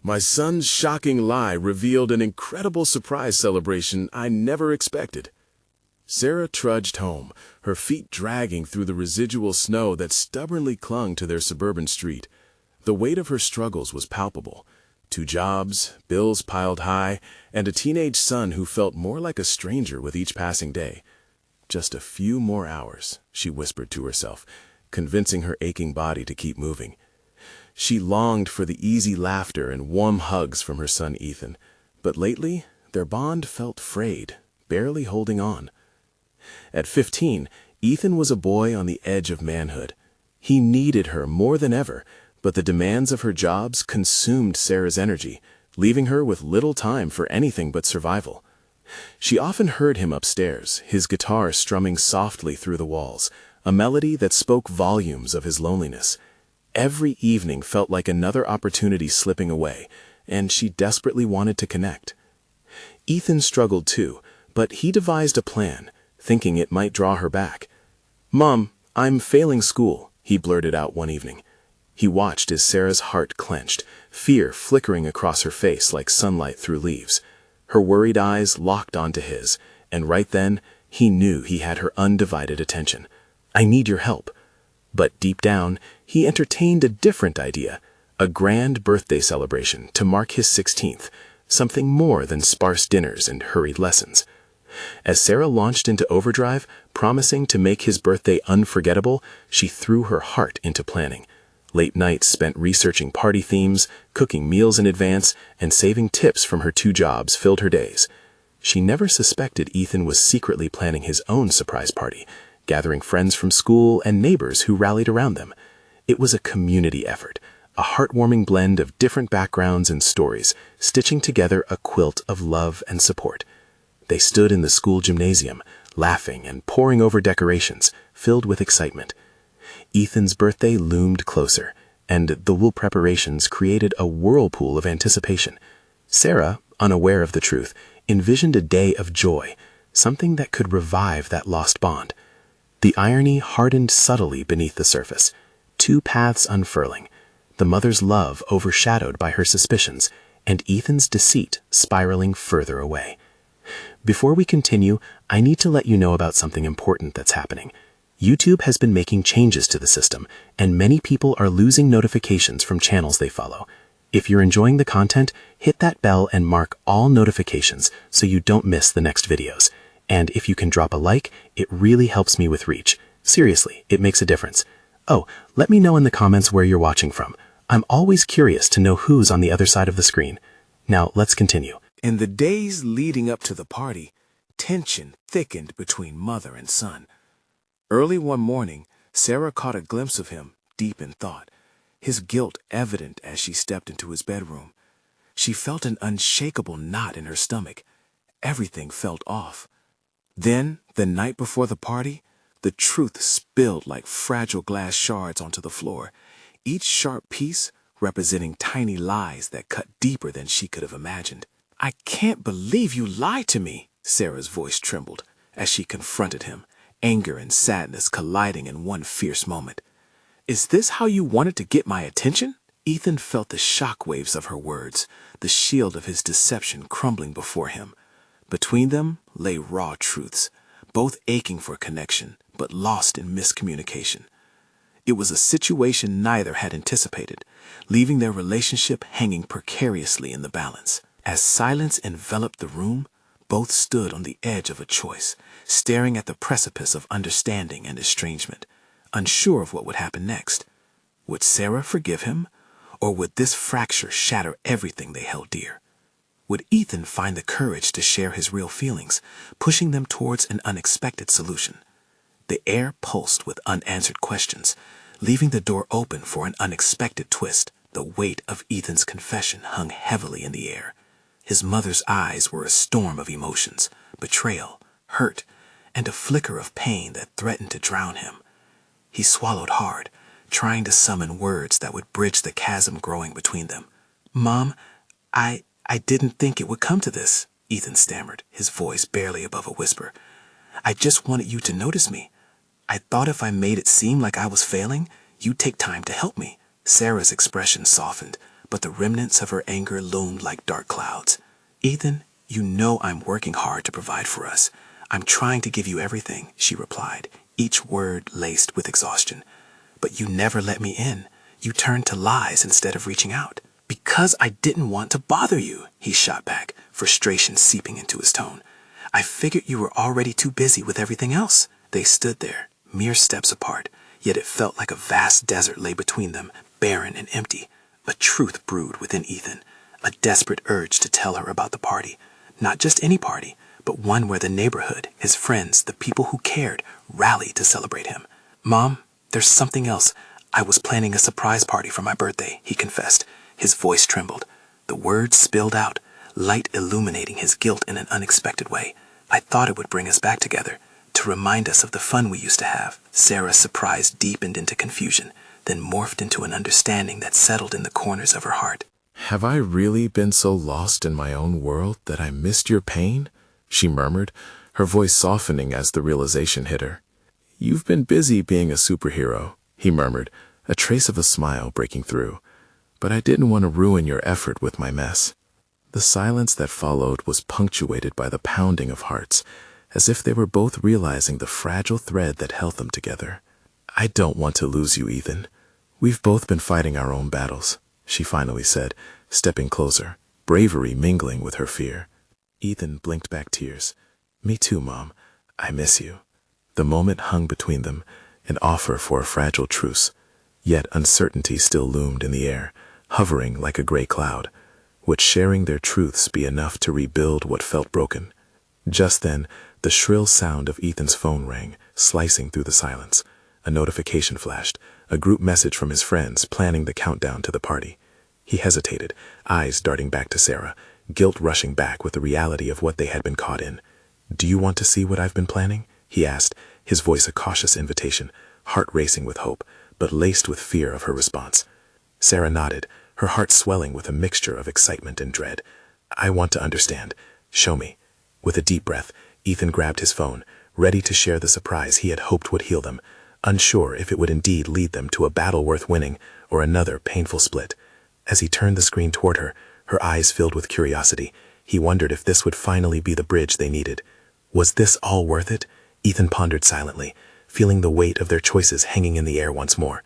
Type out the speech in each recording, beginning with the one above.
My son's shocking lie revealed an incredible surprise celebration I never expected. Sarah trudged home, her feet dragging through the residual snow that stubbornly clung to their suburban street. The weight of her struggles was palpable. 2 jobs, bills piled high, and a teenage son who felt more like a stranger with each passing day. Just a few more hours, she whispered to herself, convincing her aching body to keep moving. She longed for the easy laughter and warm hugs from her son Ethan, but lately their bond felt frayed, barely holding on. At 15, Ethan was a boy on the edge of manhood. He needed her more than ever, but the demands of her jobs consumed Sarah's energy, leaving her with little time for anything but survival. She often heard him upstairs, his guitar strumming softly through the walls, a melody that spoke volumes of his loneliness. Every evening felt like another opportunity slipping away, and she desperately wanted to connect. Ethan struggled too, but he devised a plan, thinking it might draw her back. "Mom, I'm failing school," he blurted out one evening. He watched as Sarah's heart clenched, fear flickering across her face like sunlight through leaves. Her worried eyes locked onto his, and right then, he knew he had her undivided attention. "I need your help." But deep down, he entertained a different idea, a grand birthday celebration to mark his 16th, something more than sparse dinners and hurried lessons. As Sarah launched into overdrive, promising to make his birthday unforgettable, she threw her heart into planning. Late nights spent researching party themes, cooking meals in advance, and saving tips from her 2 jobs filled her days. She never suspected Ethan was secretly planning his own surprise party, gathering friends from school and neighbors who rallied around them. It was a community effort, a heartwarming blend of different backgrounds and stories, stitching together a quilt of love and support. They stood in the school gymnasium, laughing and poring over decorations, filled with excitement. Ethan's birthday loomed closer, and the wool preparations created a whirlpool of anticipation. Sarah, unaware of the truth, envisioned a day of joy, something that could revive that lost bond. The irony hardened subtly beneath the surface, 2 paths unfurling, the mother's love overshadowed by her suspicions, and Ethan's deceit spiraling further away. Before we continue, I need to let you know about something important that's happening. YouTube has been making changes to the system, and many people are losing notifications from channels they follow. If you're enjoying the content, hit that bell and mark all notifications so you don't miss the next videos. And if you can drop a like, it really helps me with reach. Seriously, it makes a difference. Oh, let me know in the comments where you're watching from. I'm always curious to know who's on the other side of the screen. Now, let's continue. In the days leading up to the party, tension thickened between mother and son. Early one morning, Sarah caught a glimpse of him, deep in thought, his guilt evident as she stepped into his bedroom. She felt an unshakable knot in her stomach. Everything felt off. Then, the night before the party, the truth spilled like fragile glass shards onto the floor, each sharp piece representing tiny lies that cut deeper than she could have imagined. "I can't believe you lied to me," Sarah's voice trembled as she confronted him, anger and sadness colliding in one fierce moment. "Is this how you wanted to get my attention?" Ethan felt the shockwaves of her words, the shield of his deception crumbling before him. Between them lay raw truths, both aching for connection, but lost in miscommunication. It was a situation neither had anticipated, leaving their relationship hanging precariously in the balance. As silence enveloped the room, both stood on the edge of a choice, staring at the precipice of understanding and estrangement, unsure of what would happen next. Would Sarah forgive him, or would this fracture shatter everything they held dear? Would Ethan find the courage to share his real feelings, pushing them towards an unexpected solution? The air pulsed with unanswered questions, leaving the door open for an unexpected twist. The weight of Ethan's confession hung heavily in the air. His mother's eyes were a storm of emotions, betrayal, hurt, and a flicker of pain that threatened to drown him. He swallowed hard, trying to summon words that would bridge the chasm growing between them. "Mom, I didn't think it would come to this," Ethan stammered, his voice barely above a whisper. "I just wanted you to notice me. I thought if I made it seem like I was failing, you'd take time to help me." Sarah's expression softened, but the remnants of her anger loomed like dark clouds. "Ethan, you know I'm working hard to provide for us. I'm trying to give you everything," she replied, each word laced with exhaustion. "But you never let me in. You turned to lies instead of reaching out." "Because I didn't want to bother you," he shot back, frustration seeping into his tone. "I figured you were already too busy with everything else." They stood there, mere steps apart, yet it felt like a vast desert lay between them, barren and empty. A truth brewed within Ethan, a desperate urge to tell her about the party. Not just any party, but one where the neighborhood, his friends, the people who cared, rallied to celebrate him. "Mom, there's something else. I was planning a surprise party for my birthday," he confessed. His voice trembled. The words spilled out, light illuminating his guilt in an unexpected way. "I thought it would bring us back together, to remind us of the fun we used to have." Sarah's surprise deepened into confusion, then morphed into an understanding that settled in the corners of her heart. "Have I really been so lost in my own world that I missed your pain?" she murmured, her voice softening as the realization hit her. "You've been busy being a superhero," he murmured, a trace of a smile breaking through. "But I didn't want to ruin your effort with my mess." The silence that followed was punctuated by the pounding of hearts, as if they were both realizing the fragile thread that held them together. "I don't want to lose you, Ethan. We've both been fighting our own battles," she finally said, stepping closer, bravery mingling with her fear. Ethan blinked back tears. "Me too, Mom. I miss you." The moment hung between them, an offer for a fragile truce. Yet uncertainty still loomed in the air, hovering like a gray cloud. Would sharing their truths be enough to rebuild what felt broken? Just then, the shrill sound of Ethan's phone rang, slicing through the silence. A notification flashed, a group message from his friends planning the countdown to the party. He hesitated, eyes darting back to Sarah, guilt rushing back with the reality of what they had been caught in. "Do you want to see what I've been planning?" he asked, his voice a cautious invitation, heart racing with hope, but laced with fear of her response. Sarah nodded, her heart swelling with a mixture of excitement and dread. "I want to understand. Show me." With a deep breath, Ethan grabbed his phone, ready to share the surprise he had hoped would heal them, unsure if it would indeed lead them to a battle worth winning or another painful split. As he turned the screen toward her, her eyes filled with curiosity, he wondered if this would finally be the bridge they needed. Was this all worth it? Ethan pondered silently, feeling the weight of their choices hanging in the air once more.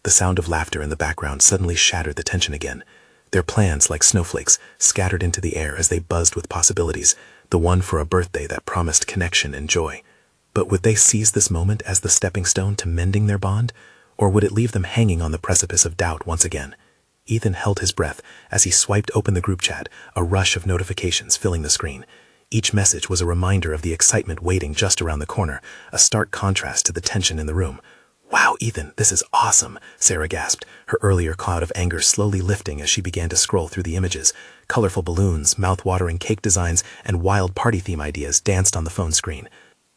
The sound of laughter in the background suddenly shattered the tension again. Their plans, like snowflakes, scattered into the air as they buzzed with possibilities, the one for a birthday that promised connection and joy. But would they seize this moment as the stepping stone to mending their bond, or would it leave them hanging on the precipice of doubt once again? Ethan held his breath as he swiped open the group chat, a rush of notifications filling the screen. Each message was a reminder of the excitement waiting just around the corner, a stark contrast to the tension in the room. "Wow, Ethan, this is awesome," Sarah gasped, her earlier cloud of anger slowly lifting as she began to scroll through the images. Colorful balloons, mouth-watering cake designs, and wild party theme ideas danced on the phone screen.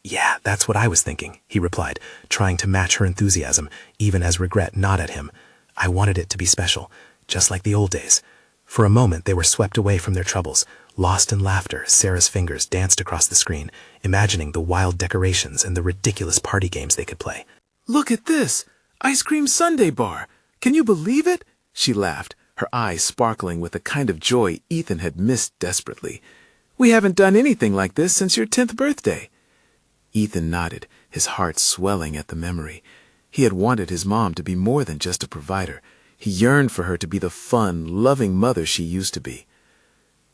"Yeah, that's what I was thinking," he replied, trying to match her enthusiasm, even as regret gnawed at him. "I wanted it to be special, just like the old days." For a moment they were swept away from their troubles. Lost in laughter, Sarah's fingers danced across the screen, imagining the wild decorations and the ridiculous party games they could play. "Look at this! Ice cream sundae bar! Can you believe it?" She laughed, her eyes sparkling with the kind of joy Ethan had missed desperately. "We haven't done anything like this since your 10th birthday." Ethan nodded, his heart swelling at the memory. He had wanted his mom to be more than just a provider. He yearned for her to be the fun, loving mother she used to be.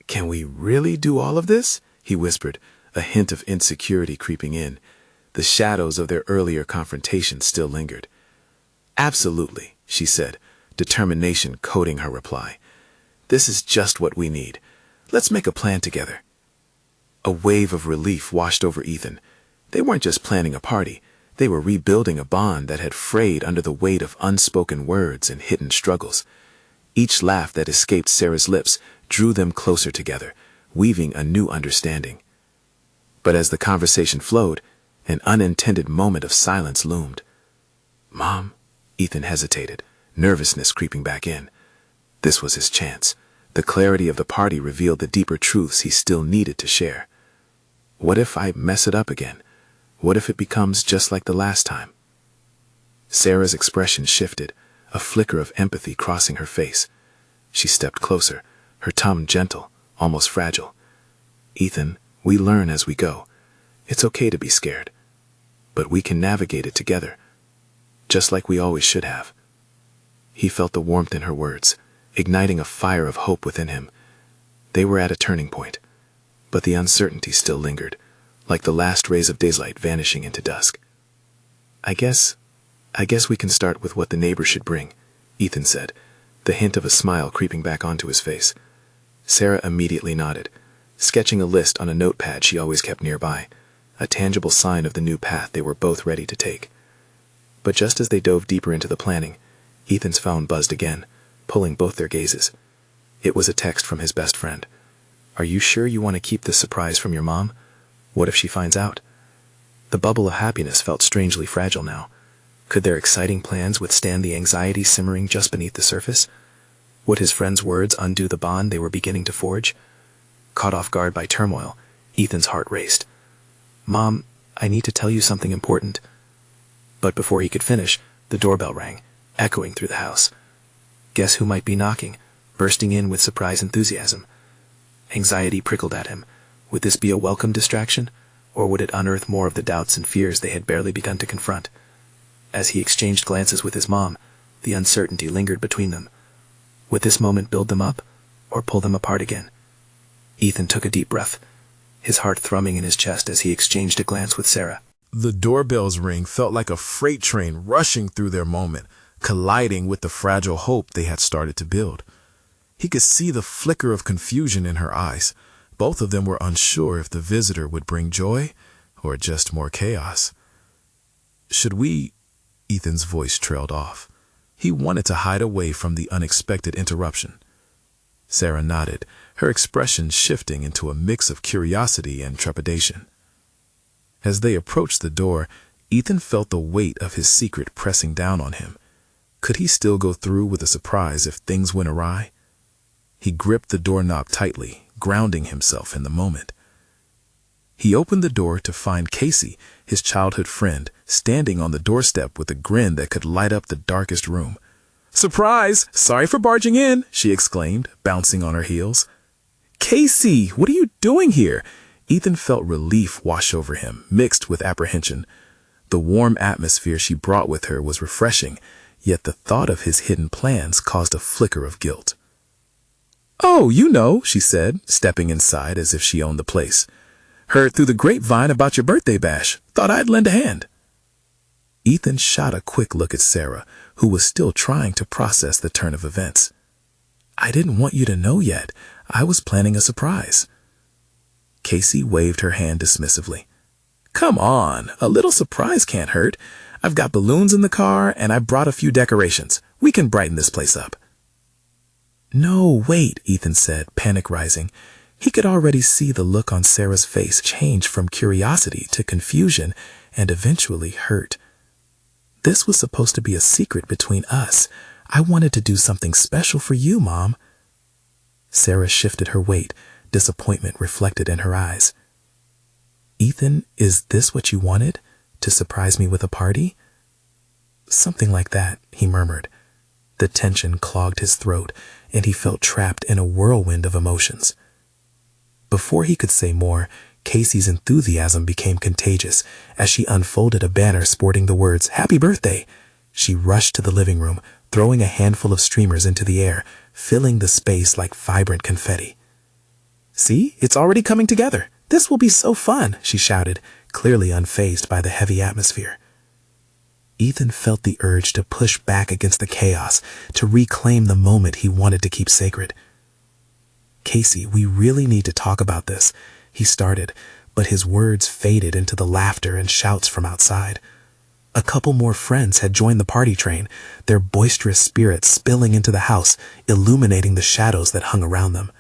"Can we really do all of this?" he whispered, a hint of insecurity creeping in. The shadows of their earlier confrontation still lingered. "Absolutely," she said, determination coating her reply. "This is just what we need. Let's make a plan together." A wave of relief washed over Ethan. They weren't just planning a party. They were rebuilding a bond that had frayed under the weight of unspoken words and hidden struggles. Each laugh that escaped Sarah's lips drew them closer together, weaving a new understanding. But as the conversation flowed, an unintended moment of silence loomed. "Mom," Ethan hesitated, nervousness creeping back in. This was his chance. The clarity of the party revealed the deeper truths he still needed to share. "What if I mess it up again? What if it becomes just like the last time?" Sarah's expression shifted, a flicker of empathy crossing her face. She stepped closer, her tone gentle, almost fragile. "Ethan, we learn as we go. It's okay to be scared. But we can navigate it together, just like we always should have." He felt the warmth in her words, igniting a fire of hope within him. They were at a turning point, but the uncertainty still lingered, like the last rays of daylight vanishing into dusk. I guess we can start with what the neighbors should bring," Ethan said, the hint of a smile creeping back onto his face. Sarah immediately nodded, sketching a list on a notepad she always kept nearby, a tangible sign of the new path they were both ready to take. But just as they dove deeper into the planning, Ethan's phone buzzed again, pulling both their gazes. It was a text from his best friend. "Are you sure you want to keep this surprise from your mom? What if she finds out?" The bubble of happiness felt strangely fragile now. Could their exciting plans withstand the anxiety simmering just beneath the surface? Would his friend's words undo the bond they were beginning to forge? Caught off guard by turmoil, Ethan's heart raced. "Mom, I need to tell you something important." But before he could finish, the doorbell rang, echoing through the house. Guess who might be knocking, bursting in with surprise enthusiasm? Anxiety prickled at him. Would this be a welcome distraction, or would it unearth more of the doubts and fears they had barely begun to confront? As he exchanged glances with his mom, the uncertainty lingered between them. Would this moment build them up, or pull them apart again? Ethan took a deep breath, his heart thrumming in his chest as he exchanged a glance with Sarah. The doorbell's ring felt like a freight train rushing through their moment, colliding with the fragile hope they had started to build. He could see the flicker of confusion in her eyes. Both of them were unsure if the visitor would bring joy or just more chaos. "Should we?" Ethan's voice trailed off. He wanted to hide away from the unexpected interruption. Sarah nodded, her expression shifting into a mix of curiosity and trepidation. As they approached the door, Ethan felt the weight of his secret pressing down on him. Could he still go through with a surprise if things went awry? He gripped the doorknob tightly, grounding himself in the moment. He opened the door to find Casey, his childhood friend, standing on the doorstep with a grin that could light up the darkest room. "Surprise! Sorry for barging in," she exclaimed, bouncing on her heels. "Casey, what are you doing here?" Ethan felt relief wash over him, mixed with apprehension. The warm atmosphere she brought with her was refreshing, yet the thought of his hidden plans caused a flicker of guilt. "Oh, you know," she said, stepping inside as if she owned the place. "Heard through the grapevine about your birthday bash. Thought I'd lend a hand." Ethan shot a quick look at Sarah, who was still trying to process the turn of events. "I didn't want you to know yet. I was planning a surprise." Casey waved her hand dismissively. "Come on, a little surprise can't hurt. I've got balloons in the car, and I brought a few decorations. We can brighten this place up." "No, wait," Ethan said, panic rising. He could already see the look on Sarah's face change from curiosity to confusion and eventually hurt. "This was supposed to be a secret between us. I wanted to do something special for you, Mom." Sarah shifted her weight, disappointment reflected in her eyes. "Ethan, is this what you wanted? To surprise me with a party?" "Something like that," he murmured. The tension clogged his throat, and he felt trapped in a whirlwind of emotions. Before he could say more, Casey's enthusiasm became contagious as she unfolded a banner sporting the words, "Happy Birthday!" She rushed to the living room, throwing a handful of streamers into the air, filling the space like vibrant confetti. "See, it's already coming together. This will be so fun," she shouted, clearly unfazed by the heavy atmosphere. Ethan felt the urge to push back against the chaos, to reclaim the moment he wanted to keep sacred. "Casey, we really need to talk about this," he started, but his words faded into the laughter and shouts from outside. A couple more friends had joined the party train, their boisterous spirits spilling into the house, illuminating the shadows that hung around them.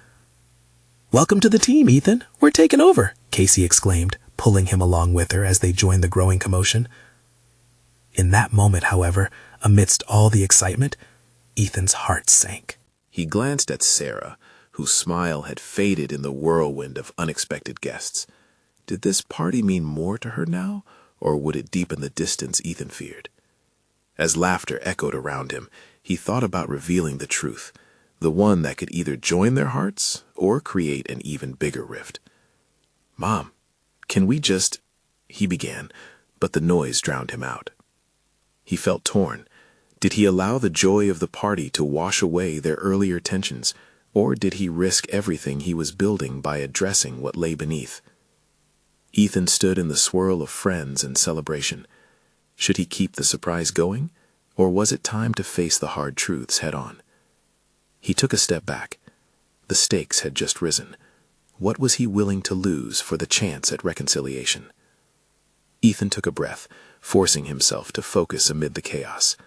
"Welcome to the team, Ethan. We're taking over," Casey exclaimed, pulling him along with her as they joined the growing commotion. In that moment, however, amidst all the excitement, Ethan's heart sank. He glanced at Sarah, whose smile had faded in the whirlwind of unexpected guests. Did this party mean more to her now, or would it deepen the distance Ethan feared? As laughter echoed around him, he thought about revealing the truth. the one that could either join their hearts or create an even bigger rift. "Mom, can we just—" he began, but the noise drowned him out. He felt torn. Did he allow the joy of the party to wash away their earlier tensions, or did he risk everything he was building by addressing what lay beneath? Ethan stood in the swirl of friends and celebration. Should he keep the surprise going, or was it time to face the hard truths head-on? He took a step back. The stakes had just risen. What was he willing to lose for the chance at reconciliation? Ethan took a breath, forcing himself to focus amid the chaos.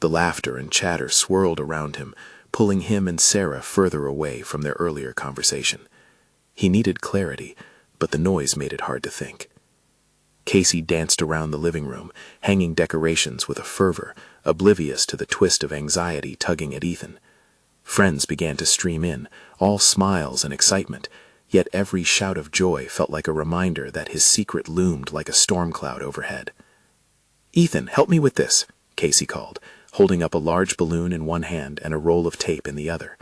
The laughter and chatter swirled around him, pulling him and Sarah further away from their earlier conversation. He needed clarity, but the noise made it hard to think. Casey danced around the living room, hanging decorations with a fervor, oblivious to the twist of anxiety tugging at Ethan. Friends began to stream in, all smiles and excitement, yet every shout of joy felt like a reminder that his secret loomed like a storm cloud overhead. "Ethan, help me with this," Casey called, holding up a large balloon in one hand and a roll of tape in the other.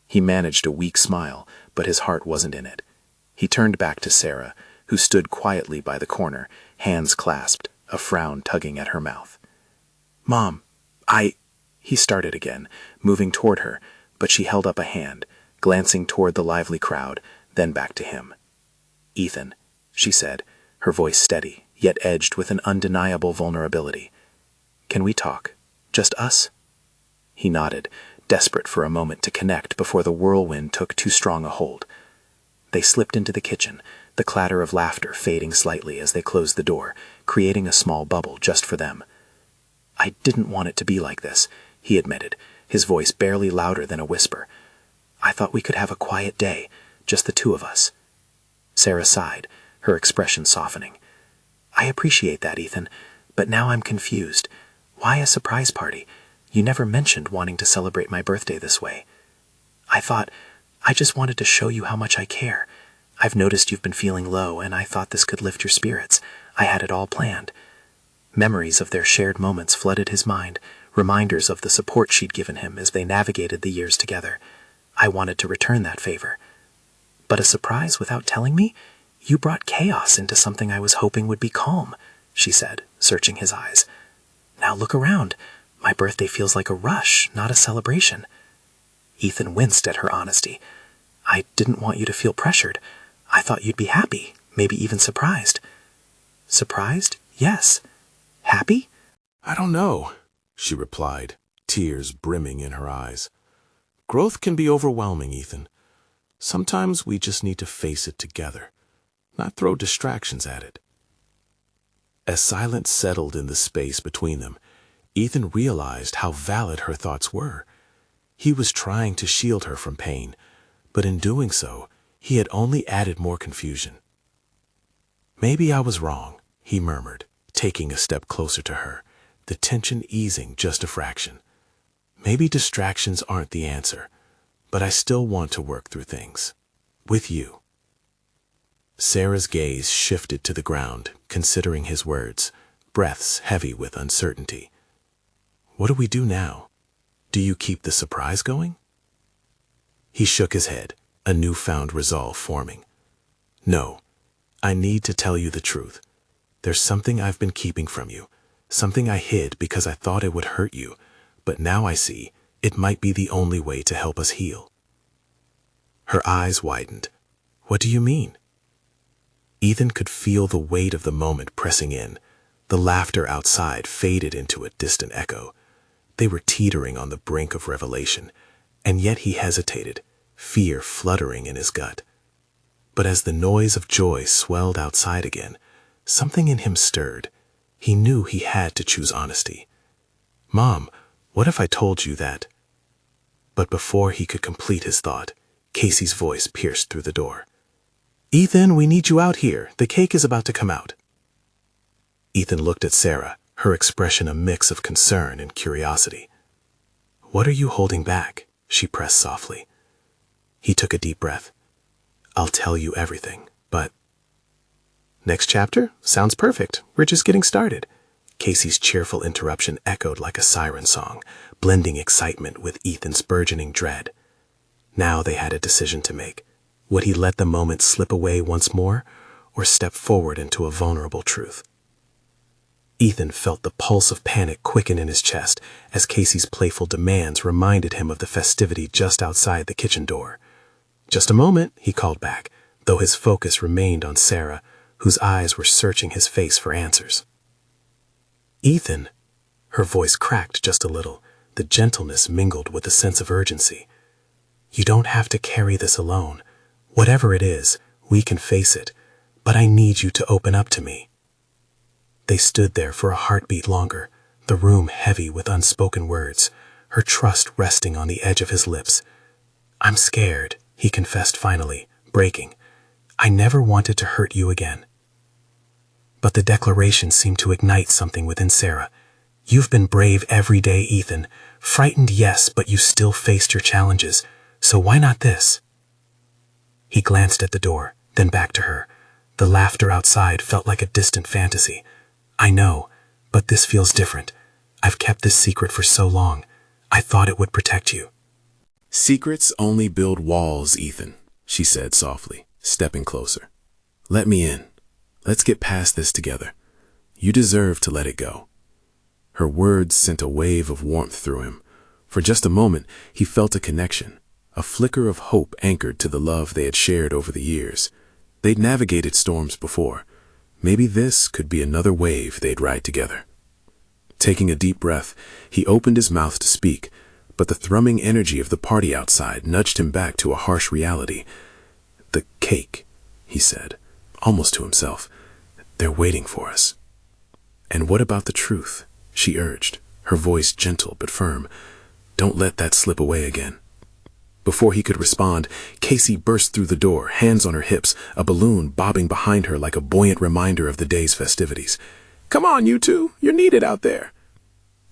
He managed a weak smile, but his heart wasn't in it. He turned back to Sarah, who stood quietly by the corner, hands clasped, a frown tugging at her mouth. "Mom, he started again, moving toward her, but she held up a hand, glancing toward the lively crowd, then back to him. "Ethan," she said, her voice steady, yet edged with an undeniable vulnerability. "Can we talk? Just us?" He nodded, desperate for a moment to connect before the whirlwind took too strong a hold. They slipped into the kitchen, the clatter of laughter fading slightly as they closed the door, creating a small bubble just for them. "I didn't want it to be like this," he admitted, his voice barely louder than a whisper. "I thought we could have a quiet day, just the two of us." Sarah sighed, her expression softening. "I appreciate that, Ethan, but now I'm confused. Why a surprise party? You never mentioned wanting to celebrate my birthday this way." I just wanted to show you how much I care. I've noticed you've been feeling low, and I thought this could lift your spirits. I had it all planned." Memories of their shared moments flooded his mind, reminders of the support she'd given him as they navigated the years together. I wanted to return that favor. "But a surprise without telling me? You brought chaos into something I was hoping would be calm," she said, searching his eyes. "Now look around. My birthday feels like a rush, not a celebration." Ethan winced at her honesty. "I didn't want you to feel pressured. I thought you'd be happy, maybe even surprised." "Surprised? Yes. Happy?" "I don't know," she replied, tears brimming in her eyes. "Growth can be overwhelming, Ethan. Sometimes we just need to face it together, not throw distractions at it." As silence settled in the space between them, Ethan realized how valid her thoughts were. He was trying to shield her from pain, but in doing so, he had only added more confusion. "Maybe I was wrong," he murmured, taking a step closer to her, the tension easing just a fraction. "Maybe distractions aren't the answer, but I still want to work through things. With you." Sarah's gaze shifted to the ground, considering his words, breaths heavy with uncertainty. "What do we do now? Do you keep the surprise going?" He shook his head, a newfound resolve forming. "No, I need to tell you the truth. There's something I've been keeping from you, something I hid because I thought it would hurt you, but now I see it might be the only way to help us heal." Her eyes widened. "What do you mean?" Ethan could feel the weight of the moment pressing in. The laughter outside faded into a distant echo. They were teetering on the brink of revelation, and yet he hesitated, fear fluttering in his gut. But as the noise of joy swelled outside again, something in him stirred. He knew he had to choose honesty. "Mom, what if I told you that?" But before he could complete his thought, Casey's voice pierced through the door. "Ethan, we need you out here. The cake is about to come out." Ethan looked at Sarah, her expression a mix of concern and curiosity. "What are you holding back?" she pressed softly. He took a deep breath. "I'll tell you everything, but—" "Next chapter? Sounds perfect. We're just getting started." Casey's cheerful interruption echoed like a siren song, blending excitement with Ethan's burgeoning dread. Now they had a decision to make. Would he let the moment slip away once more, or step forward into a vulnerable truth? Ethan felt the pulse of panic quicken in his chest as Casey's playful demands reminded him of the festivity just outside the kitchen door. "Just a moment," he called back, though his focus remained on Sarah, whose eyes were searching his face for answers. "Ethan," her voice cracked just a little, the gentleness mingled with a sense of urgency. "You don't have to carry this alone. Whatever it is, we can face it, but I need you to open up to me." They stood there for a heartbeat longer, the room heavy with unspoken words, her trust resting on the edge of his lips. "I'm scared," he confessed finally, breaking. "I never wanted to hurt you again." But the declaration seemed to ignite something within Sarah. "You've been brave every day, Ethan. Frightened, yes, but you still faced your challenges. So why not this?" He glanced at the door, then back to her. The laughter outside felt like a distant fantasy. "I know, but this feels different. I've kept this secret for so long. I thought it would protect you." "Secrets only build walls, Ethan," she said softly, stepping closer. "Let me in. Let's get past this together. You deserve to let it go." Her words sent a wave of warmth through him. For just a moment, he felt a connection, a flicker of hope anchored to the love they had shared over the years. They'd navigated storms before. Maybe this could be another wave they'd ride together. Taking a deep breath, he opened his mouth to speak, but the thrumming energy of the party outside nudged him back to a harsh reality. "The cake," he said, almost to himself. "They're waiting for us." "And what about the truth?" she urged, her voice gentle but firm. "Don't let that slip away again." Before he could respond, Casey burst through the door, hands on her hips, a balloon bobbing behind her like a buoyant reminder of the day's festivities. "Come on, you two. You're needed out there."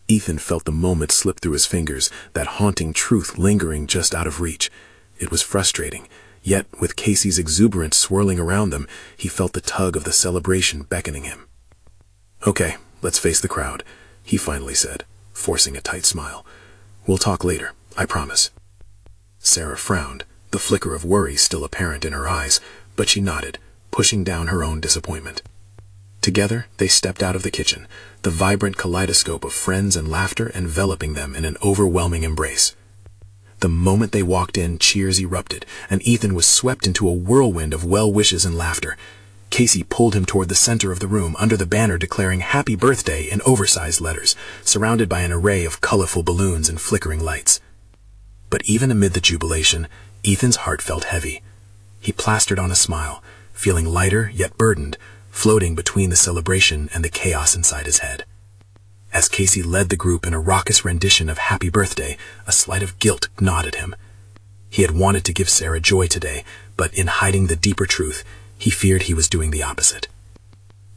Ethan felt the moment slip through his fingers, that haunting truth lingering just out of reach. It was frustrating, yet with Casey's exuberance swirling around them, he felt the tug of the celebration beckoning him. "Okay, let's face the crowd," he finally said, forcing a tight smile. "We'll talk later, I promise." Sarah frowned, the flicker of worry still apparent in her eyes, but she nodded, pushing down her own disappointment. Together, they stepped out of the kitchen, the vibrant kaleidoscope of friends and laughter enveloping them in an overwhelming embrace. The moment they walked in, cheers erupted, and Ethan was swept into a whirlwind of well wishes and laughter. Casey pulled him toward the center of the room under the banner declaring "Happy Birthday" in oversized letters, surrounded by an array of colorful balloons and flickering lights. But even amid the jubilation, Ethan's heart felt heavy. He plastered on a smile, feeling lighter yet burdened, floating between the celebration and the chaos inside his head. As Casey led the group in a raucous rendition of "Happy Birthday," a slight of guilt gnawed at him. He had wanted to give Sarah joy today, but in hiding the deeper truth, he feared he was doing the opposite.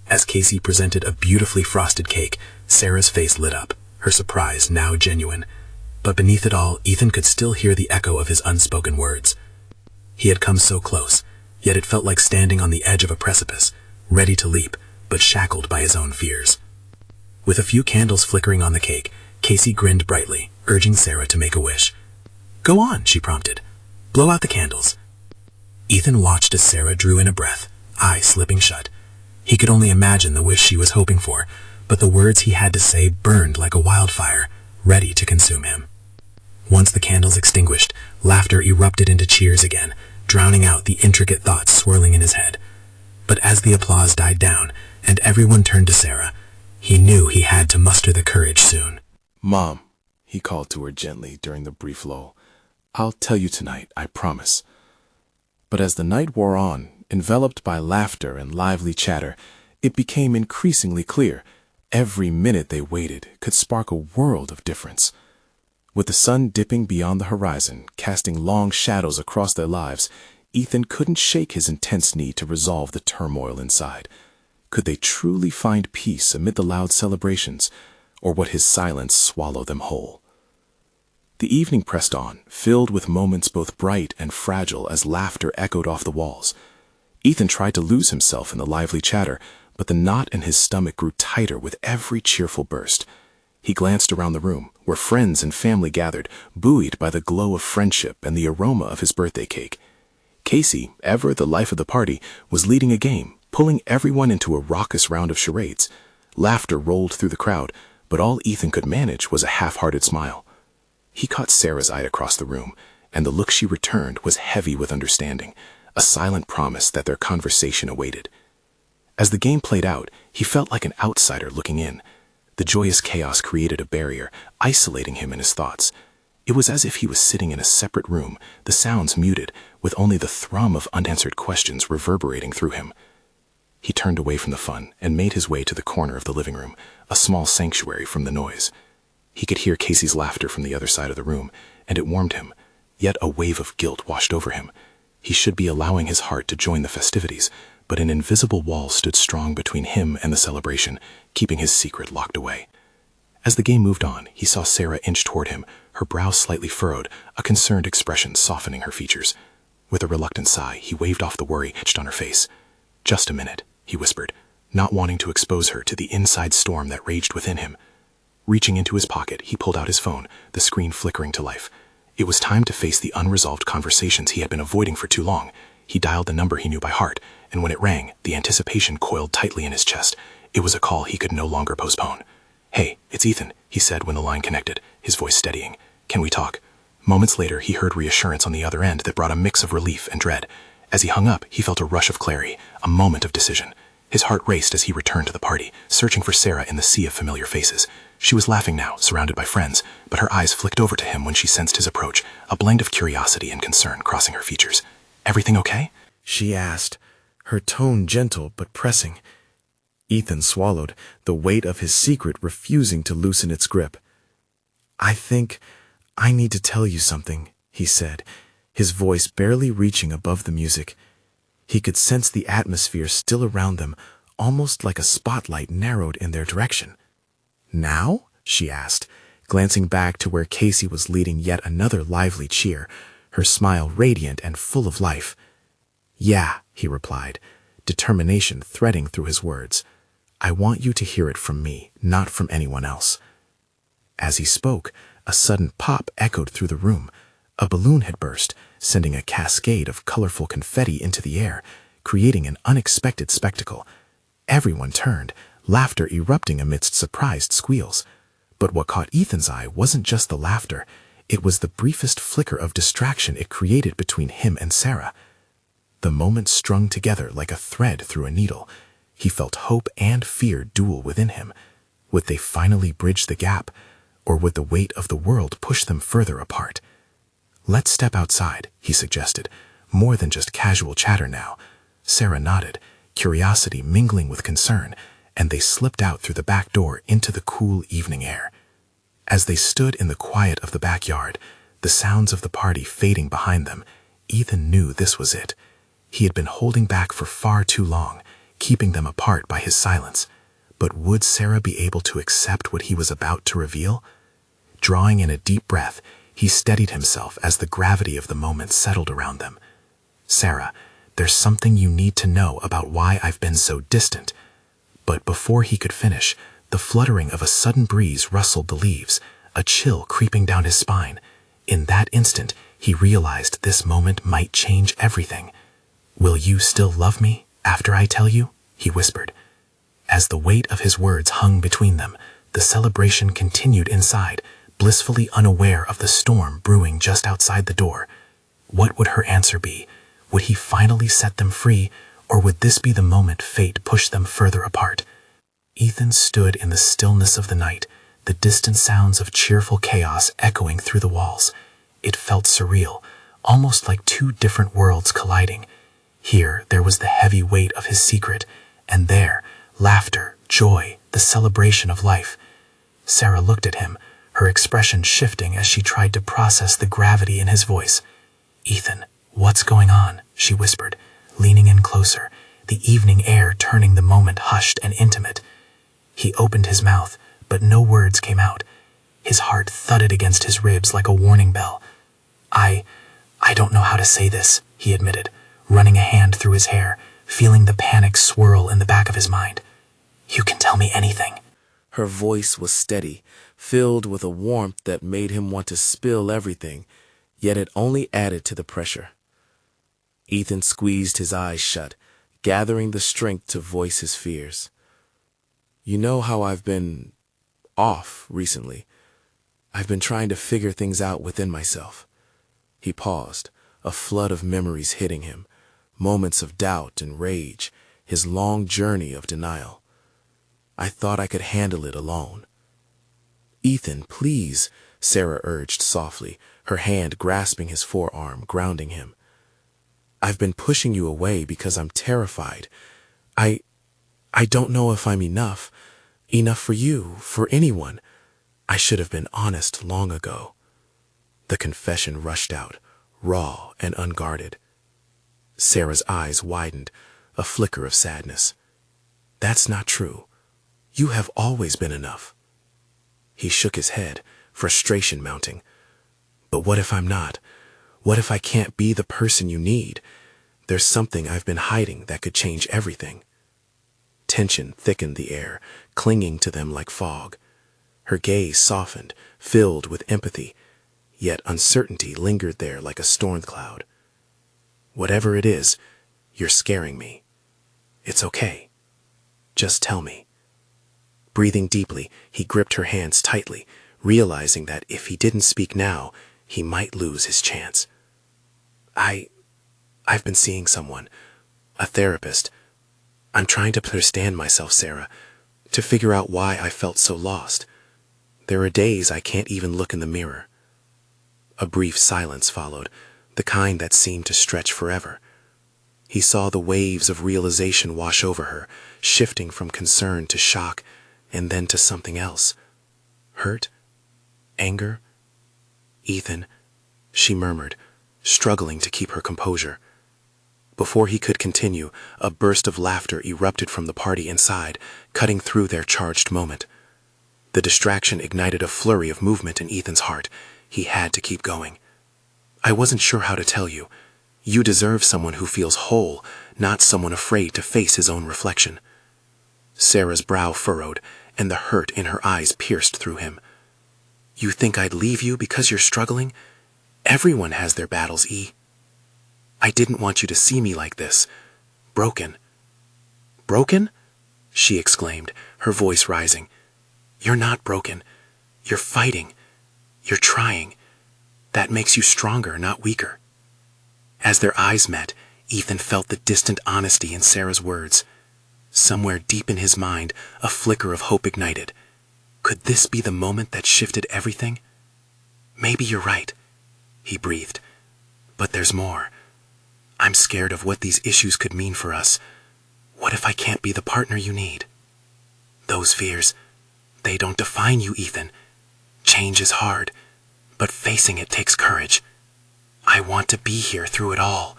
As Casey presented a beautifully frosted cake, Sarah's face lit up, her surprise now genuine. But beneath it all, Ethan could still hear the echo of his unspoken words. He had come so close, yet it felt like standing on the edge of a precipice, ready to leap, but shackled by his own fears. With a few candles flickering on the cake, Casey grinned brightly, urging Sarah to make a wish. "Go on," she prompted. "Blow out the candles." Ethan watched as Sarah drew in a breath, eye slipping shut. He could only imagine the wish she was hoping for, but the words he had to say burned like a wildfire, ready to consume him. Once the candles extinguished, laughter erupted into cheers again, drowning out the intricate thoughts swirling in his head. But as the applause died down, and everyone turned to Sarah, he knew he had to muster the courage soon. "Mom," he called to her gently during the brief lull, "I'll tell you tonight, I promise." But as the night wore on, enveloped by laughter and lively chatter, it became increasingly clear. Every minute they waited could spark a world of difference. With the sun dipping beyond the horizon, casting long shadows across their lives, Ethan couldn't shake his intense need to resolve the turmoil inside. Could they truly find peace amid the loud celebrations, or would his silence swallow them whole? The evening pressed on, filled with moments both bright and fragile as laughter echoed off the walls. Ethan tried to lose himself in the lively chatter, but the knot in his stomach grew tighter with every cheerful burst. He glanced around the room, where friends and family gathered, buoyed by the glow of friendship and the aroma of his birthday cake. Casey, ever the life of the party, was leading a game, pulling everyone into a raucous round of charades. Laughter rolled through the crowd, but all Ethan could manage was a half-hearted smile. He caught Sarah's eye across the room, and the look she returned was heavy with understanding, a silent promise that their conversation awaited. As the game played out, he felt like an outsider looking in. The joyous chaos created a barrier, isolating him in his thoughts. It was as if he was sitting in a separate room, the sounds muted, with only the thrum of unanswered questions reverberating through him. He turned away from the fun and made his way to the corner of the living room, a small sanctuary from the noise. He could hear Casey's laughter from the other side of the room, and it warmed him. Yet a wave of guilt washed over him. He should be allowing his heart to join the festivities, but an invisible wall stood strong between him and the celebration, keeping his secret locked away. As the game moved on, he saw Sarah inch toward him, her brow slightly furrowed, a concerned expression softening her features. With a reluctant sigh, he waved off the worry etched on her face. "Just a minute," he whispered, not wanting to expose her to the inside storm that raged within him. Reaching into his pocket, he pulled out his phone, the screen flickering to life. It was time to face the unresolved conversations he had been avoiding for too long. He dialed the number he knew by heart, and when it rang, the anticipation coiled tightly in his chest. It was a call he could no longer postpone. "Hey, it's Ethan," he said when the line connected, his voice steadying. "Can we talk?" Moments later, he heard reassurance on the other end that brought a mix of relief and dread. As he hung up, he felt a rush of clarity, a moment of decision. His heart raced as he returned to the party, searching for Sarah in the sea of familiar faces. She was laughing now, surrounded by friends, but her eyes flicked over to him when she sensed his approach, a blend of curiosity and concern crossing her features. "Everything okay?" she asked, her tone gentle but pressing. Ethan swallowed, the weight of his secret refusing to loosen its grip. "I think I need to tell you something," he said, his voice barely reaching above the music. He could sense the atmosphere still around them, almost like a spotlight narrowed in their direction. "Now?" she asked, glancing back to where Casey was leading yet another lively cheer, her smile radiant and full of life. "Yeah," he replied, determination threading through his words. "I want you to hear it from me, not from anyone else." As he spoke, a sudden pop echoed through the room. A balloon had burst, sending a cascade of colorful confetti into the air, creating an unexpected spectacle. Everyone turned, laughter erupting amidst surprised squeals. But what caught Ethan's eye wasn't just the laughter, it was the briefest flicker of distraction it created between him and Sarah. The moments strung together like a thread through a needle. He felt hope and fear duel within him. Would they finally bridge the gap, or would the weight of the world push them further apart? "Let's step outside," he suggested, more than just casual chatter now. Sarah nodded, curiosity mingling with concern, and they slipped out through the back door into the cool evening air. As they stood in the quiet of the backyard, the sounds of the party fading behind them, Ethan knew this was it. He had been holding back for far too long, keeping them apart by his silence. But would Sarah be able to accept what he was about to reveal? Drawing in a deep breath, he steadied himself as the gravity of the moment settled around them. "Sarah, there's something you need to know about why I've been so distant." But before he could finish, the fluttering of a sudden breeze rustled the leaves, a chill creeping down his spine. In that instant, he realized this moment might change everything. "Will you still love me after I tell you?" he whispered. As the weight of his words hung between them, the celebration continued inside, blissfully unaware of the storm brewing just outside the door. What would her answer be? Would he finally set them free, or would this be the moment fate pushed them further apart? Ethan stood in the stillness of the night, the distant sounds of cheerful chaos echoing through the walls. It felt surreal, almost like two different worlds colliding. Here there was the heavy weight of his secret, and there, laughter, joy, the celebration of life. Sarah looked at him, her expression shifting as she tried to process the gravity in his voice. "Ethan, what's going on?" she whispered, leaning in closer, the evening air turning the moment hushed and intimate. He opened his mouth, but no words came out. His heart thudded against his ribs like a warning bell. I don't know how to say this," he admitted, running a hand through his hair, feeling the panic swirl in the back of his mind. "You can tell me anything." Her voice was steady, filled with a warmth that made him want to spill everything, yet it only added to the pressure. Ethan squeezed his eyes shut, gathering the strength to voice his fears. "You know how I've been off recently. I've been trying to figure things out within myself." He paused, a flood of memories hitting him, moments of doubt and rage, his long journey of denial. "I thought I could handle it alone." "Ethan, please," Sarah urged softly, her hand grasping his forearm, grounding him. "I've been pushing you away because I'm terrified. I don't know if I'm enough for you, for anyone. I should have been honest long ago." The confession rushed out, raw and unguarded. Sarah's eyes widened, a flicker of sadness. "That's not true. You have always been enough." He shook his head, frustration mounting. "But what if I'm not? What if I can't be the person you need? There's something I've been hiding that could change everything." Tension thickened the air, clinging to them like fog. Her gaze softened, filled with empathy, yet uncertainty lingered there like a storm cloud. "Whatever it is, you're scaring me. It's okay. Just tell me." Breathing deeply, he gripped her hands tightly, realizing that if he didn't speak now, he might lose his chance. I've been seeing someone, a therapist. I'm trying to understand myself, Sarah, to figure out why I felt so lost. There are days I can't even look in the mirror." A brief silence followed, the kind that seemed to stretch forever. He saw the waves of realization wash over her, shifting from concern to shock, and then to something else. Hurt? Anger? "Ethan," she murmured, struggling to keep her composure. Before he could continue, a burst of laughter erupted from the party inside, cutting through their charged moment. The distraction ignited a flurry of movement in Ethan's heart. He had to keep going. "I wasn't sure how to tell you. You deserve someone who feels whole, not someone afraid to face his own reflection." Sarah's brow furrowed, and the hurt in her eyes pierced through him. "You think I'd leave you because you're struggling? Everyone has their battles, E. I didn't want you to see me like this. Broken." "Broken?" she exclaimed, her voice rising. "You're not broken. You're fighting. You're trying. That makes you stronger, not weaker." As their eyes met, Ethan felt the distant honesty in Sarah's words. Somewhere deep in his mind, a flicker of hope ignited. Could this be the moment that shifted everything? "Maybe you're right," he breathed. "But there's more. I'm scared of what these issues could mean for us. What if I can't be the partner you need?" "Those fears, they don't define you, Ethan. Change is hard, but facing it takes courage. I want to be here through it all,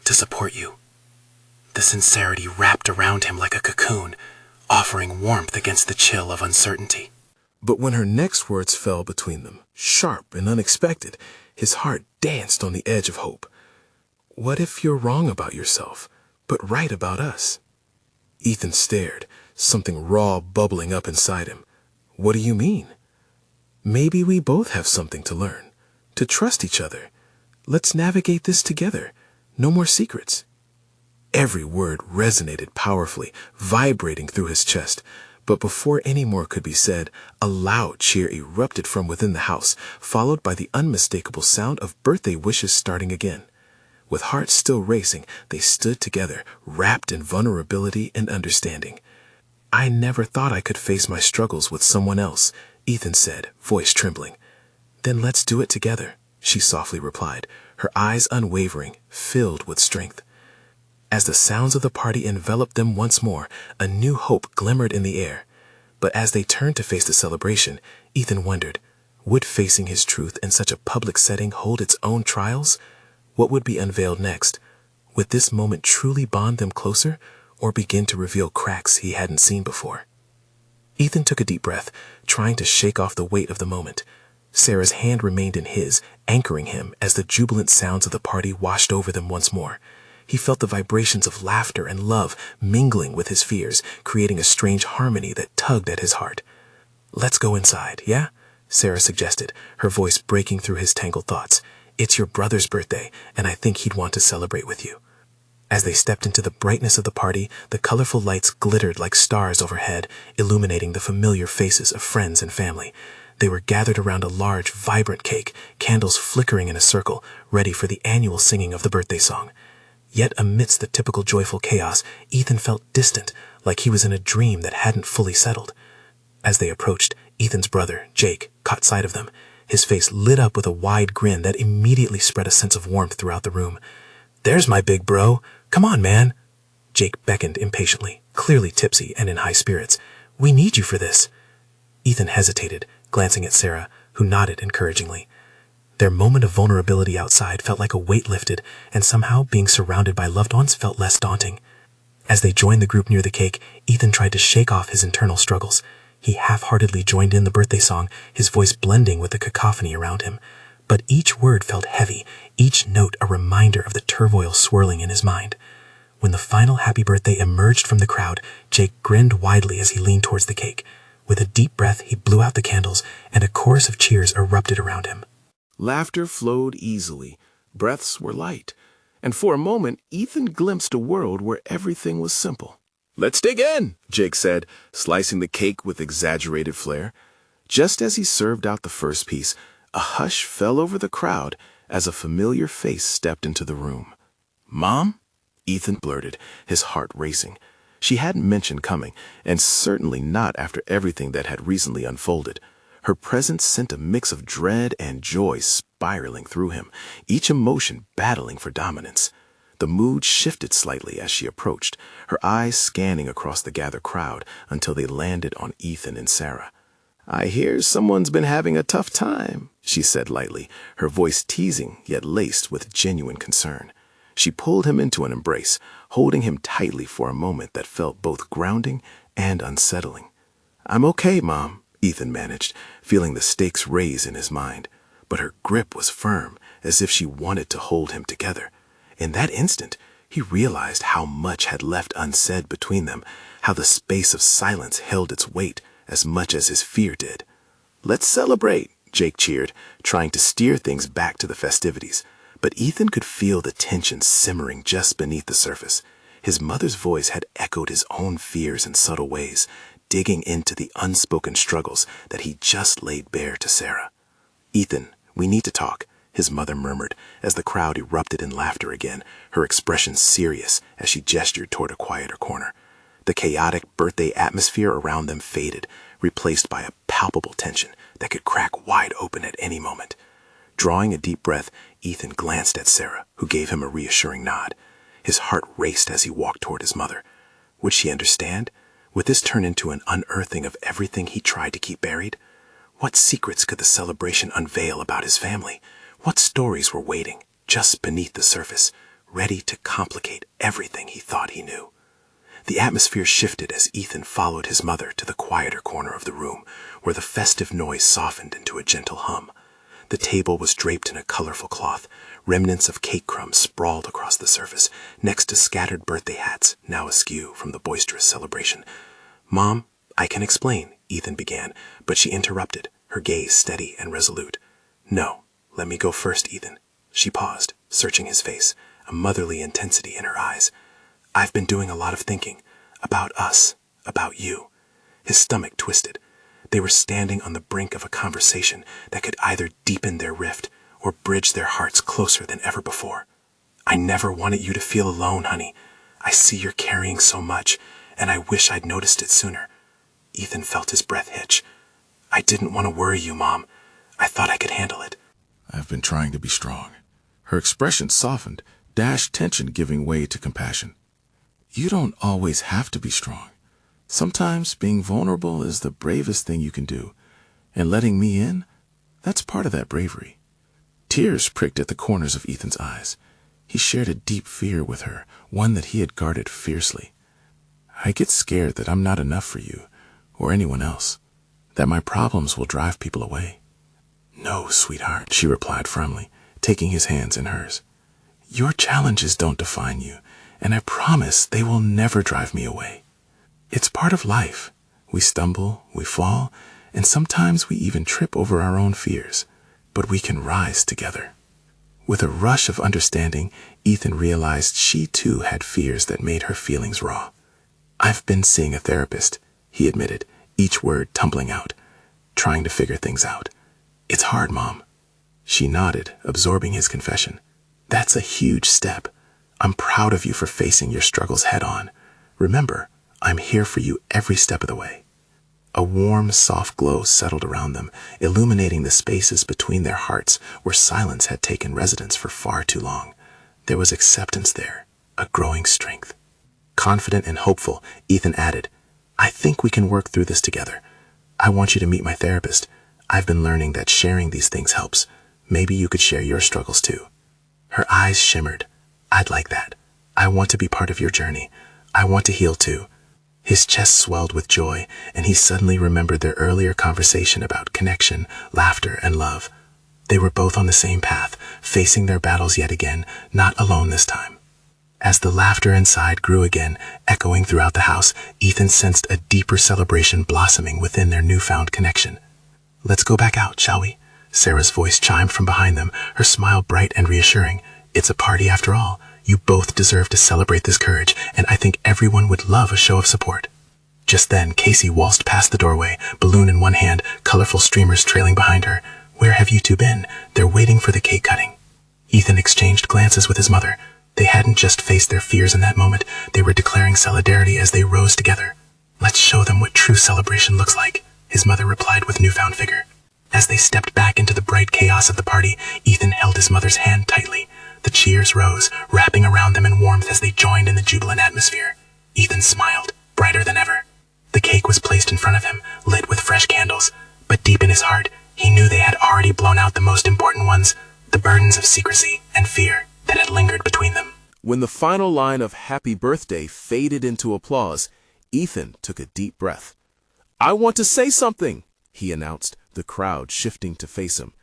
to support you." The sincerity wrapped around him like a cocoon, offering warmth against the chill of uncertainty. But when her next words fell between them, sharp and unexpected, his heart danced on the edge of hope. "What if you're wrong about yourself, but right about us?" Ethan stared, something raw bubbling up inside him. "What do you mean?" "Maybe we both have something to learn, to trust each other. Let's navigate this together. No more secrets." Every word resonated powerfully, vibrating through his chest. But before any more could be said, a loud cheer erupted from within the house, followed by the unmistakable sound of birthday wishes starting again. With hearts still racing, they stood together, wrapped in vulnerability and understanding. "I never thought I could face my struggles with someone else," Ethan said, voice trembling. "Then let's do it together," she softly replied, her eyes unwavering, filled with strength. As the sounds of the party enveloped them once more, a new hope glimmered in the air. But as they turned to face the celebration, Ethan wondered, would facing his truth in such a public setting hold its own trials? What would be unveiled next? Would this moment truly bond them closer, or begin to reveal cracks he hadn't seen before? Ethan took a deep breath, trying to shake off the weight of the moment. Sarah's hand remained in his, anchoring him as the jubilant sounds of the party washed over them once more. He felt the vibrations of laughter and love mingling with his fears, creating a strange harmony that tugged at his heart. "Let's go inside, yeah?" Sarah suggested, her voice breaking through his tangled thoughts. "It's your brother's birthday, and I think he'd want to celebrate with you." As they stepped into the brightness of the party, the colorful lights glittered like stars overhead, illuminating the familiar faces of friends and family. They were gathered around a large, vibrant cake, candles flickering in a circle, ready for the annual singing of the birthday song. Yet amidst the typical joyful chaos, Ethan felt distant, like he was in a dream that hadn't fully settled. As they approached, Ethan's brother, Jake, caught sight of them. His face lit up with a wide grin that immediately spread a sense of warmth throughout the room. "There's my big bro. Come on, man." Jake beckoned impatiently, clearly tipsy and in high spirits. "We need you for this." Ethan hesitated, glancing at Sarah, who nodded encouragingly. Their moment of vulnerability outside felt like a weight lifted, and somehow being surrounded by loved ones felt less daunting. As they joined the group near the cake, Ethan tried to shake off his internal struggles. He half-heartedly joined in the birthday song, his voice blending with the cacophony around him. But each word felt heavy, each note a reminder of the turmoil swirling in his mind. When the final happy birthday emerged from the crowd, Jake grinned widely as he leaned towards the cake. With a deep breath, he blew out the candles, and a chorus of cheers erupted around him. Laughter flowed easily, breaths were light, and for a moment Ethan glimpsed a world where everything was simple. "Let's dig in," Jake said, slicing the cake with exaggerated flair. Just as he served out the first piece, a hush fell over the crowd as a familiar face stepped into the room. "Mom?" Ethan blurted, his heart racing. She hadn't mentioned coming, and certainly not after everything that had recently unfolded. Her presence sent a mix of dread and joy spiraling through him, each emotion battling for dominance. The mood shifted slightly as she approached, her eyes scanning across the gathered crowd until they landed on Ethan and Sarah. "I hear someone's been having a tough time," she said lightly, her voice teasing yet laced with genuine concern. She pulled him into an embrace, holding him tightly for a moment that felt both grounding and unsettling. "I'm okay, Mom," Ethan managed, feeling the stakes raise in his mind. But her grip was firm, as if she wanted to hold him together. In that instant, he realized how much had left unsaid between them, how the space of silence held its weight as much as his fear did. "Let's celebrate," Jake cheered, trying to steer things back to the festivities. But Ethan could feel the tension simmering just beneath the surface. His mother's voice had echoed his own fears in subtle ways, digging into the unspoken struggles that he just laid bare to Sarah. "Ethan, we need to talk," his mother murmured as the crowd erupted in laughter again, her expression serious as she gestured toward a quieter corner. The chaotic birthday atmosphere around them faded, replaced by a palpable tension that could crack wide open at any moment. Drawing a deep breath, Ethan glanced at Sarah, who gave him a reassuring nod. His heart raced as he walked toward his mother. Would she understand? Would this turn into an unearthing of everything he tried to keep buried? What secrets could the celebration unveil about his family? What stories were waiting, just beneath the surface, ready to complicate everything he thought he knew? The atmosphere shifted as Ethan followed his mother to the quieter corner of the room, where the festive noise softened into a gentle hum. The table was draped in a colorful cloth. Remnants of cake crumbs sprawled across the surface, next to scattered birthday hats, now askew from the boisterous celebration. "Mom, I can explain," Ethan began, but she interrupted, her gaze steady and resolute. "No, let me go first, Ethan." She paused, searching his face, a motherly intensity in her eyes. "I've been doing a lot of thinking. About us. About you." His stomach twisted. They were standing on the brink of a conversation that could either deepen their rift or bridge their hearts closer than ever before. "I never wanted you to feel alone, honey. I see you're carrying so much, and I wish I'd noticed it sooner." Ethan felt his breath hitch. "I didn't want to worry you, Mom. I thought I could handle it." "I've been trying to be strong." Her expression softened, dashed tension giving way to compassion. "You don't always have to be strong. Sometimes being vulnerable is the bravest thing you can do, and letting me in, that's part of that bravery." Tears pricked at the corners of Ethan's eyes. He shared a deep fear with her, one that he had guarded fiercely. "I get scared that I'm not enough for you, or anyone else, that my problems will drive people away." "No, sweetheart," she replied firmly, taking his hands in hers. "Your challenges don't define you, and I promise they will never drive me away. It's part of life. We stumble, we fall, and sometimes we even trip over our own fears, but we can rise together. With a rush of understanding, Ethan realized she too had fears that made her feelings raw. "I've been seeing a therapist," he admitted, each word tumbling out, "trying to figure things out. It's hard, Mom." She nodded, absorbing his confession. "That's a huge step. I'm proud of you for facing your struggles head on. Remember, I'm here for you every step of the way." A warm, soft glow settled around them, illuminating the spaces between their hearts where silence had taken residence for far too long. There was acceptance there, a growing strength. Confident and hopeful, Ethan added, "I think we can work through this together. I want you to meet my therapist. I've been learning that sharing these things helps. Maybe you could share your struggles too." Her eyes shimmered. "I'd like that. I want to be part of your journey. I want to heal too." His chest swelled with joy, and he suddenly remembered their earlier conversation about connection, laughter, and love. They were both on the same path, facing their battles yet again, not alone this time. As the laughter inside grew again, echoing throughout the house, Ethan sensed a deeper celebration blossoming within their newfound connection. "Let's go back out, shall we?" Sarah's voice chimed from behind them, her smile bright and reassuring. "It's a party after all. You both deserve to celebrate this courage, and I think everyone would love a show of support." Just then, Casey waltzed past the doorway, balloon in one hand, colorful streamers trailing behind her. "Where have you two been? They're waiting for the cake cutting." Ethan exchanged glances with his mother. They hadn't just faced their fears in that moment, they were declaring solidarity as they rose together. "Let's show them what true celebration looks like," his mother replied with newfound vigor. As they stepped back into the bright chaos of the party, Ethan held his mother's hand tightly. The cheers rose, wrapping around them in warmth as they joined in the jubilant atmosphere. Ethan smiled, brighter than ever. The cake was placed in front of him, lit with fresh candles, but deep in his heart, he knew they had already blown out the most important ones, the burdens of secrecy and fear that had lingered between them. When the final line of "Happy Birthday" faded into applause, Ethan took a deep breath. "I want to say something," he announced, the crowd shifting to face him.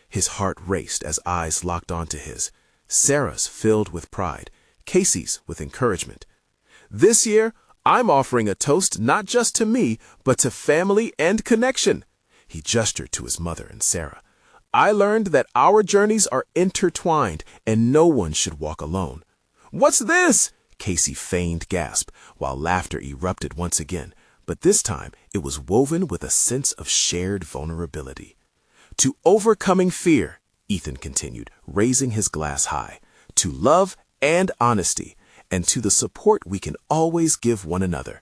His heart raced as eyes locked onto his. Sarah's filled with pride, Casey's with encouragement. "This year, I'm offering a toast not just to me, but to family and connection." He gestured to his mother and Sarah. "I learned that our journeys are intertwined and no one should walk alone." "What's this?" Casey feigned gasp, while laughter erupted once again, but this time it was woven with a sense of shared vulnerability. "To overcoming fear," Ethan continued, raising his glass high, "to love and honesty, and to the support we can always give one another."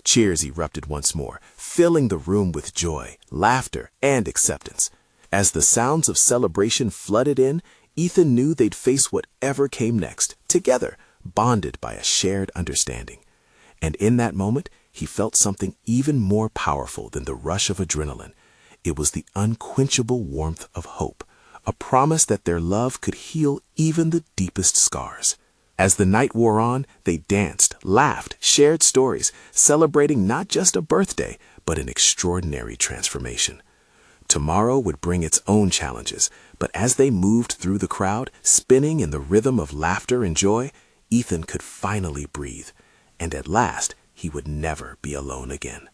Cheers erupted once more, filling the room with joy, laughter, and acceptance. As the sounds of celebration flooded in, Ethan knew they'd face whatever came next, together, bonded by a shared understanding. And in that moment, he felt something even more powerful than the rush of adrenaline. It was the unquenchable warmth of hope, a promise that their love could heal even the deepest scars. As the night wore on, they danced, laughed, shared stories, celebrating not just a birthday, but an extraordinary transformation. Tomorrow would bring its own challenges, but as they moved through the crowd, spinning in the rhythm of laughter and joy, Ethan could finally breathe, and at last he would never be alone again.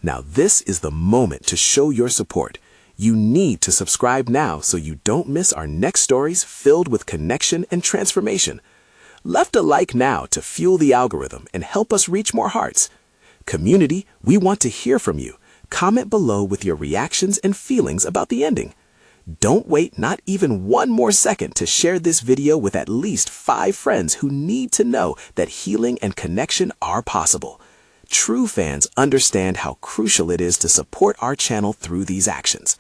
Now this is the moment to show your support. You need to subscribe now so you don't miss our next stories filled with connection and transformation. Left a like now to fuel the algorithm and help us reach more hearts. Community, we want to hear from you. Comment below with your reactions and feelings about the ending. Don't wait not even one more second to share this video with at least 5 friends who need to know that healing and connection are possible. True fans understand how crucial it is to support our channel through these actions.